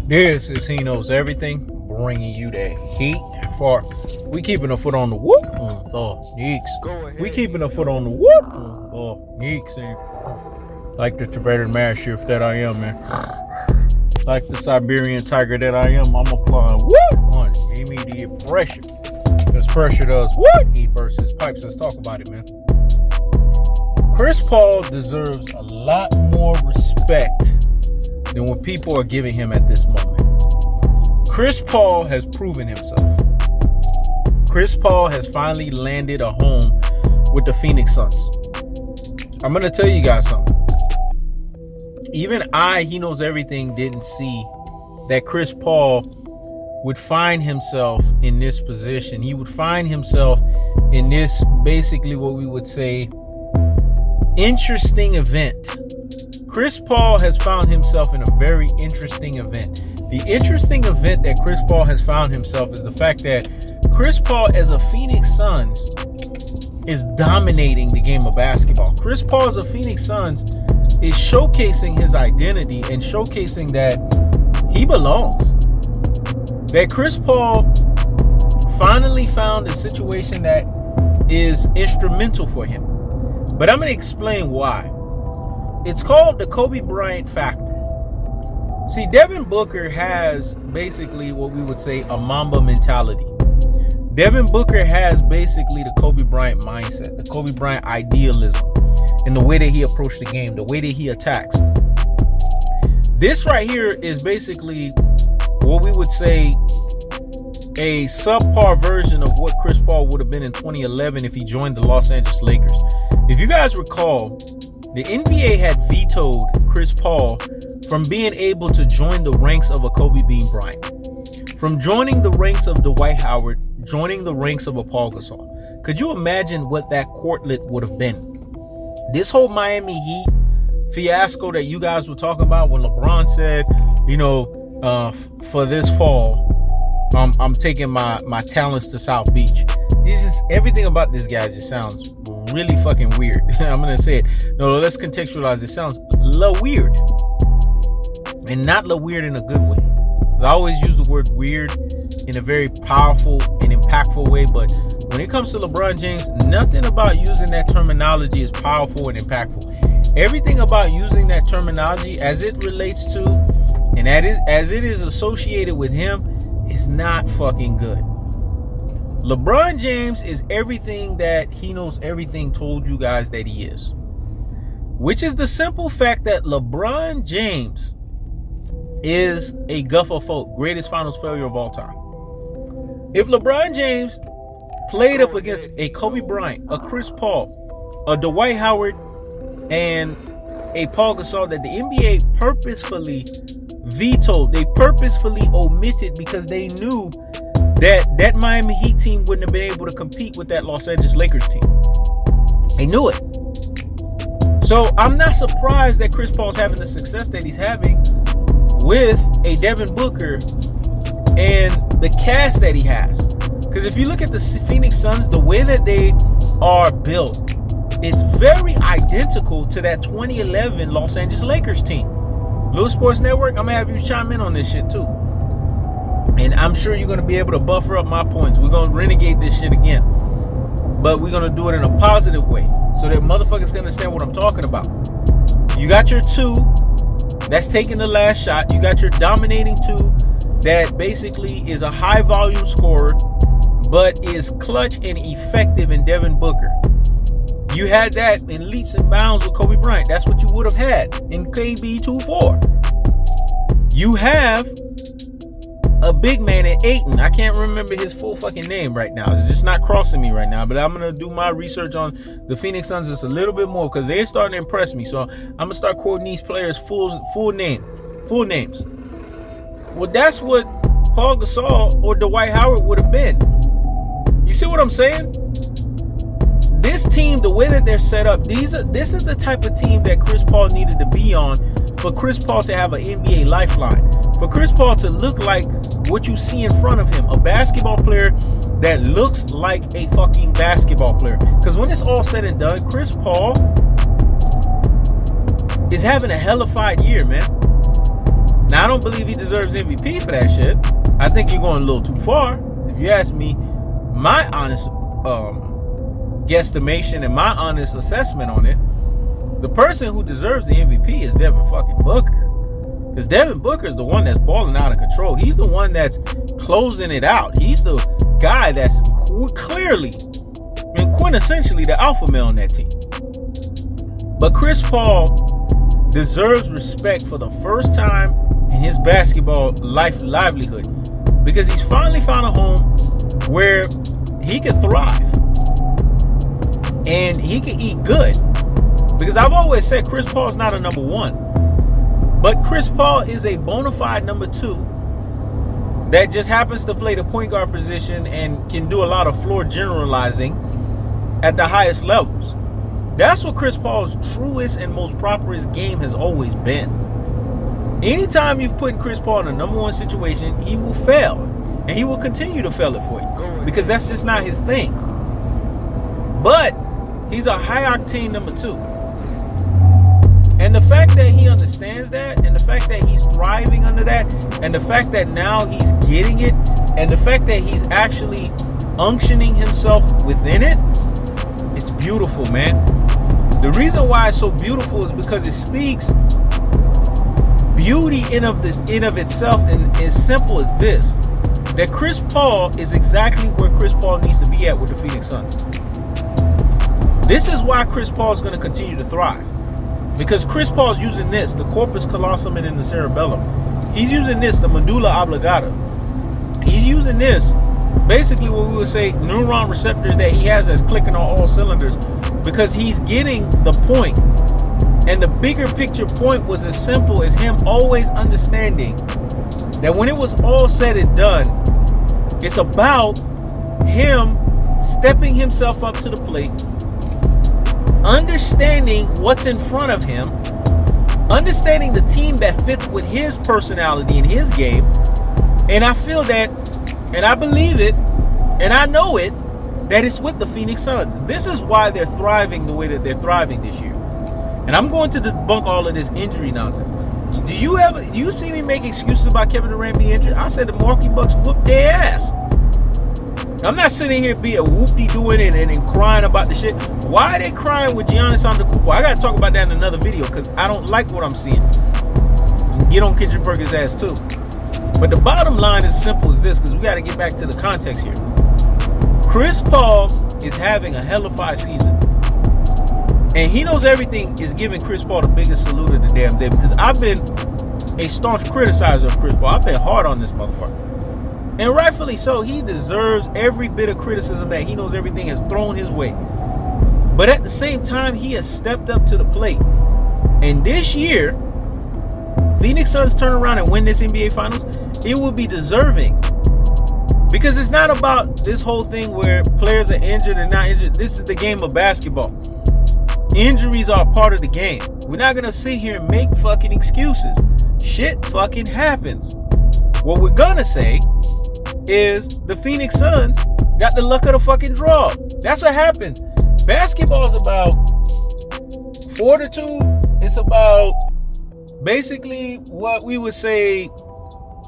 This is He Knows Everything, bringing you the heat for. We keeping a foot on the whoop. Neeks. We keeping a foot on the whoop. Neeks. Like the Tibetan mass shift that I am, man. Like the Siberian tiger that I am, I'm applying whoop on immediate pressure. Because pressure does what? He bursts his pipes. Let's talk about it, man. Chris Paul deserves a lot more respect than what people are giving him at this moment. Chris Paul has proven himself. Chris Paul has finally landed a home with the Phoenix Suns. I'm going to tell you guys something. Even He Knows Everything, didn't see that Chris Paul would find himself in this position. He would find himself in this, basically what we would say, interesting event. Chris Paul has found himself in a very interesting event. The interesting event that Chris Paul has found himself is the fact that Chris Paul, as a Phoenix Suns, is dominating the game of basketball. Chris Paul, as a Phoenix Suns, is showcasing his identity and showcasing that he belongs. That Chris Paul finally found a situation that is instrumental for him. But I'm going to explain why. It's called the Kobe Bryant factor. See, Devin Booker has basically what we would say a Mamba mentality. Devin Booker has basically the Kobe Bryant mindset, the Kobe Bryant idealism, and the way that he approached the game, the way that he attacks. This right here is basically what we would say a subpar version of what Chris Paul would have been in 2011 if he joined the Los Angeles Lakers. If you guys recall, the NBA had vetoed Chris Paul from being able to join the ranks of a Kobe Bean Bryant, from joining the ranks of Dwight Howard, joining the ranks of a Paul Gasol. Could you imagine what that courtlet would have been? This whole Miami Heat fiasco that you guys were talking about when LeBron said, for this fall, I'm taking my talents to South Beach. It's just everything about this guy just sounds really fucking weird. I'm gonna say it. No, let's contextualize. It sounds weird, and not weird in a good way. Because I always use the word weird in a very powerful and impactful way. But when it comes to LeBron James, nothing about using that terminology is powerful and impactful. Everything about using that terminology as it relates to and as it is associated with him is not fucking good. LeBron James is everything that He Knows Everything told you guys that he is. Which is the simple fact that LeBron James is a guffer folk, greatest finals failure of all time. If LeBron James played up against a Kobe Bryant, a Chris Paul, a Dwight Howard, and a Paul Gasol that the NBA purposefully vetoed, they purposefully omitted because they knew that Miami Heat team wouldn't have been able to compete with that Los Angeles Lakers team. They knew it. So I'm not surprised that Chris Paul's having the success that he's having with a Devin Booker and the cast that he has. Because if you look at the Phoenix Suns, the way that they are built, it's very identical to that 2011 Los Angeles Lakers team. Little Sports Network, I'm going to have you chime in on this shit too. And I'm sure you're going to be able to buffer up my points. We're going to renegade this shit again. But we're going to do it in a positive way so that motherfuckers can understand what I'm talking about. You got your two that's taking the last shot. You got your dominating two that basically is a high volume scorer but is clutch and effective in Devin Booker. You had that in leaps and bounds with Kobe Bryant. That's what you would have had in KB24. You have a big man at Ayton. I can't remember his full fucking name right now. It's just not crossing me right now. But I'm going to do my research on the Phoenix Suns just a little bit more because they're starting to impress me. So I'm going to start quoting these players' full names. Well, that's what Paul Gasol or Dwight Howard would have been. You see what I'm saying? This team, the way that they're set up, this is the type of team that Chris Paul needed to be on for Chris Paul to have an NBA lifeline. For Chris Paul to look like what you see in front of him, a basketball player that looks like a fucking basketball player. Because when it's all said and done, Chris Paul is having a hellified year, man. Now, I don't believe he deserves MVP for that shit. I think you're going a little too far. If you ask me, my honest guesstimation and my honest assessment on it, the person who deserves the MVP is Devin fucking Booker. Because Devin Booker is the one that's balling out of control. He's the one that's closing it out. He's the guy that's clearly and quintessentially the alpha male on that team. But Chris Paul deserves respect for the first time in his basketball livelihood, because he's finally found a home where he can thrive and he can eat good. Because I've always said Chris Paul is not a number one, but Chris Paul is a bona fide number two that just happens to play the point guard position and can do a lot of floor generalizing at the highest levels. That's what Chris Paul's truest and most properest game has always been. Anytime you've put Chris Paul in a number one situation, he will fail. And he will continue to fail it for you, because that's just not his thing. But he's a high-octane number two. And the fact that he understands that, and the fact that he's thriving under that, and the fact that now he's getting it, and the fact that he's actually unctioning himself within it, it's beautiful, man. The reason why it's so beautiful is because it speaks beauty in of itself, and as simple as this, that Chris Paul is exactly where Chris Paul needs to be at with the Phoenix Suns. This is why Chris Paul is going to continue to thrive. Because Chris Paul's using this, the corpus callosum and the cerebellum. He's using this, the medulla oblongata. He's using this, basically what we would say, neuron receptors that he has that's clicking on all cylinders, because he's getting the point. And the bigger picture point was as simple as him always understanding that when it was all said and done, it's about him stepping himself up to the plate, understanding what's in front of him, understanding the team that fits with his personality and his game. And I feel that, and I believe it, and I know it, that it's with the Phoenix Suns. This is why they're thriving the way that they're thriving this year. And I'm going to debunk all of this injury nonsense. Do you see me make excuses about Kevin Durant being injured? I said the Milwaukee Bucks whooped their ass. I'm not sitting here being whoop-de-doing it and crying about the shit. Why are they crying with Giannis Antetokounmpo? I got to talk about that in another video, because I don't like what I'm seeing. Get on Kendrick Perkins' ass too. But the bottom line is simple as this, because we got to get back to the context here. Chris Paul is having a hellified season. And he knows everything is giving Chris Paul the biggest salute of the damn day, because I've been a staunch criticizer of Chris Paul. I've been hard on this motherfucker. And rightfully so. He deserves every bit of criticism that he knows everything has thrown his way. But at the same time, he has stepped up to the plate. And this year, Phoenix Suns turn around and win this NBA Finals, it will be deserving. Because it's not about this whole thing where players are injured and not injured. This is the game of basketball. Injuries are a part of the game. We're not going to sit here and make fucking excuses. Shit fucking happens. What we're going to say is the Phoenix Suns got the luck of the fucking draw. That's what happens. Basketball is about fortitude. It's about basically what we would say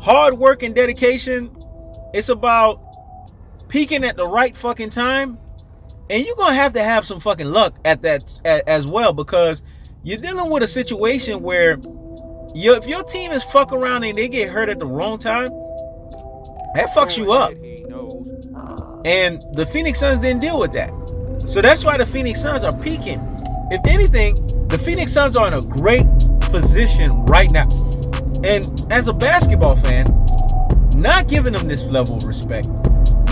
hard work and dedication. It's about peaking at the right fucking time. And you're going to have some fucking luck at that as well, because you're dealing with a situation where if your team is fuck around and they get hurt at the wrong time, that fucks you up. And the Phoenix Suns didn't deal with that. So that's why the Phoenix Suns are peaking. If anything, the Phoenix Suns are in a great position right now. And as a basketball fan, not giving them this level of respect,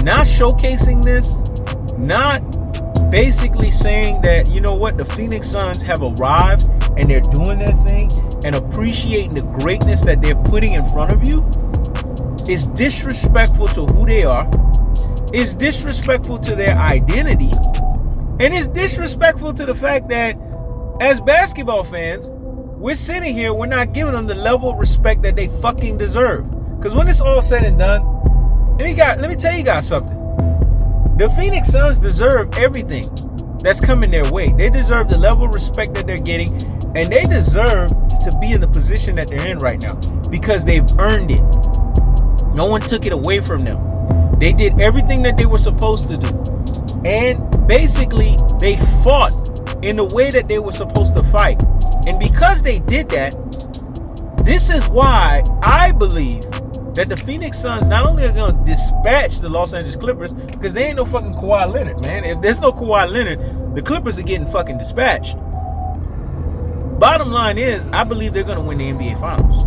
not showcasing this, not basically saying that, you know what, the Phoenix Suns have arrived and they're doing their thing, and appreciating the greatness that they're putting in front of you, is disrespectful to who they are, is disrespectful to their identity, and is disrespectful to the fact that as basketball fans, we're sitting here, we're not giving them the level of respect that they fucking deserve. Because when it's all said and done, let me tell you guys something. The Phoenix Suns deserve everything that's coming their way. They deserve the level of respect that they're getting, and they deserve to be in the position that they're in right now. because they've earned it. No one took it away from them. They did everything that they were supposed to do. And basically, they fought in the way that they were supposed to fight. And because they did that, this is why I believe that the Phoenix Suns not only are going to dispatch the Los Angeles Clippers, because they ain't no fucking Kawhi Leonard, man. If there's no Kawhi Leonard, the Clippers are getting fucking dispatched. Bottom line is, I believe they're going to win the NBA Finals.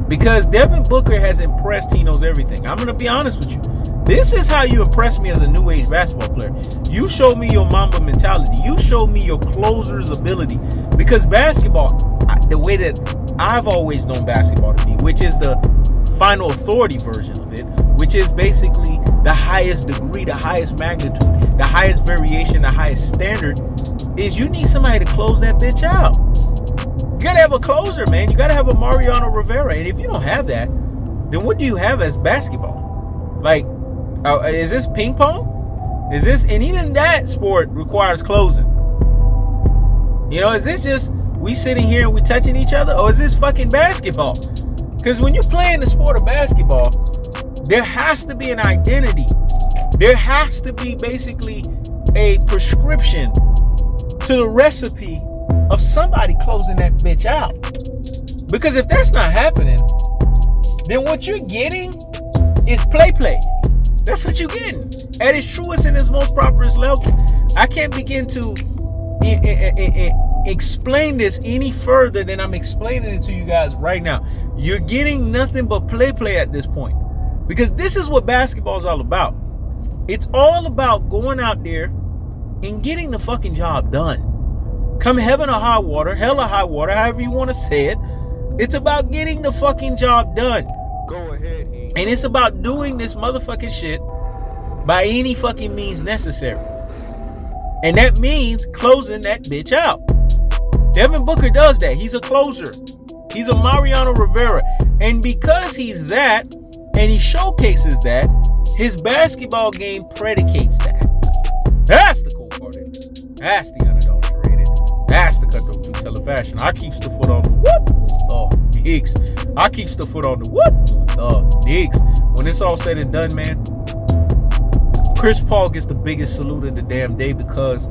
Because Devin Booker has impressed. He knows everything. I'm going to be honest with you. This is how you impress me as a new age basketball player. You show me your Mamba mentality. You show me your closer's ability. Because basketball, the way that I've always known basketball to be, which is the final authority version of it, which is basically the highest degree, the highest magnitude, the highest variation, the highest standard, is you need somebody to close that bitch out. You gotta have a closer, man. You gotta have a Mariano Rivera. And if you don't have that, then what do you have as basketball? Like, is this ping pong? Is this, and even that sport requires closing. You know, is this just we sitting here and we touching each other? Or is this fucking basketball? Because when you're playing the sport of basketball, there has to be an identity. There has to be basically a prescription to the recipe of somebody closing that bitch out. Because if that's not happening, then what you're getting is play. That's what you're getting at its truest and its most properest level. I can't begin to explain this any further than I'm explaining it to you guys right now. You're getting nothing but play at this point. Because this is what basketball is all about. It's all about going out there and getting the fucking job done. Come heaven or high water, hell or high water, however you want to say it. It's about getting the fucking job done. Go ahead, Hke'S. And it's about doing this motherfucking shit by any fucking means necessary. And that means closing that bitch out. Devin Booker does that. He's a closer. He's a Mariano Rivera. And because he's that, and he showcases that, his basketball game predicates that. That's the cool part of it. That's the unadulterated. That's the cutthroat two-teller fashion. I keeps the foot on the whoop. Hke'S. I keeps the foot on the whoop. Hke'S. When it's all said and done, man, Chris Paul gets the biggest salute of the damn day because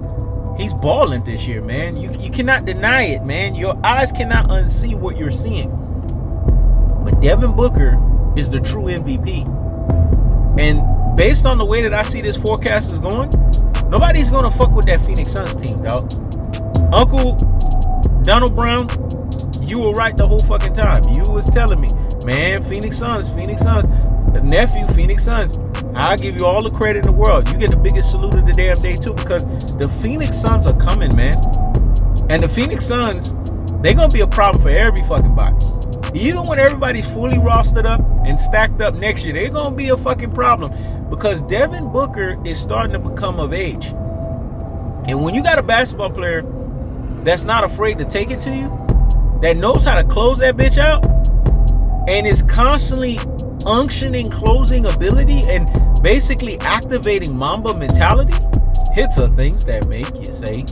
he's balling this year, man. You cannot deny it, man. Your eyes cannot unsee what you're seeing. But Devin Booker is the true MVP. And based on the way that I see this forecast is going, nobody's going to fuck with that Phoenix Suns team, dog. Uncle Donald Brown, you were right the whole fucking time. You was telling me, man, Phoenix Suns. Nephew, Phoenix Suns. I'll give you all the credit in the world. You get the biggest salute of the damn day, too, because the Phoenix Suns are coming, man. And the Phoenix Suns, they're going to be a problem for every fucking body. Even when everybody's fully rostered up and stacked up next year, they're going to be a fucking problem because Devin Booker is starting to become of age. And when you got a basketball player that's not afraid to take it to you, that knows how to close that bitch out, and is constantly unctioning closing ability and basically activating Mamba mentality, it's the things that make you say,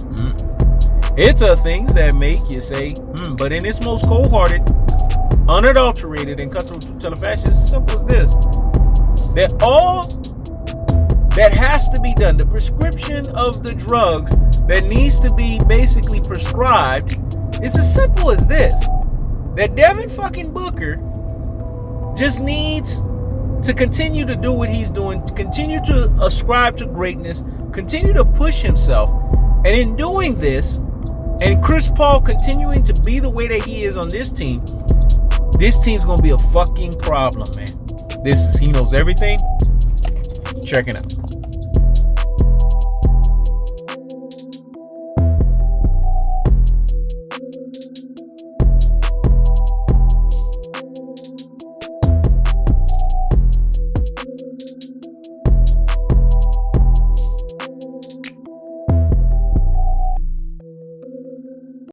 It's the things that make you say, But in its most cold-hearted, unadulterated, and cutthroat two-teller fashion, it's as simple as this. That all that has to be done, the prescription of the drugs that needs to be basically prescribed, is as simple as this. That Devin fucking Booker just needs to continue to do what he's doing, to continue to ascribe to greatness, continue to push himself. And in doing this, and Chris Paul continuing to be the way that he is on this team's going to be a fucking problem, man. This is He Knows Everything. Check it out.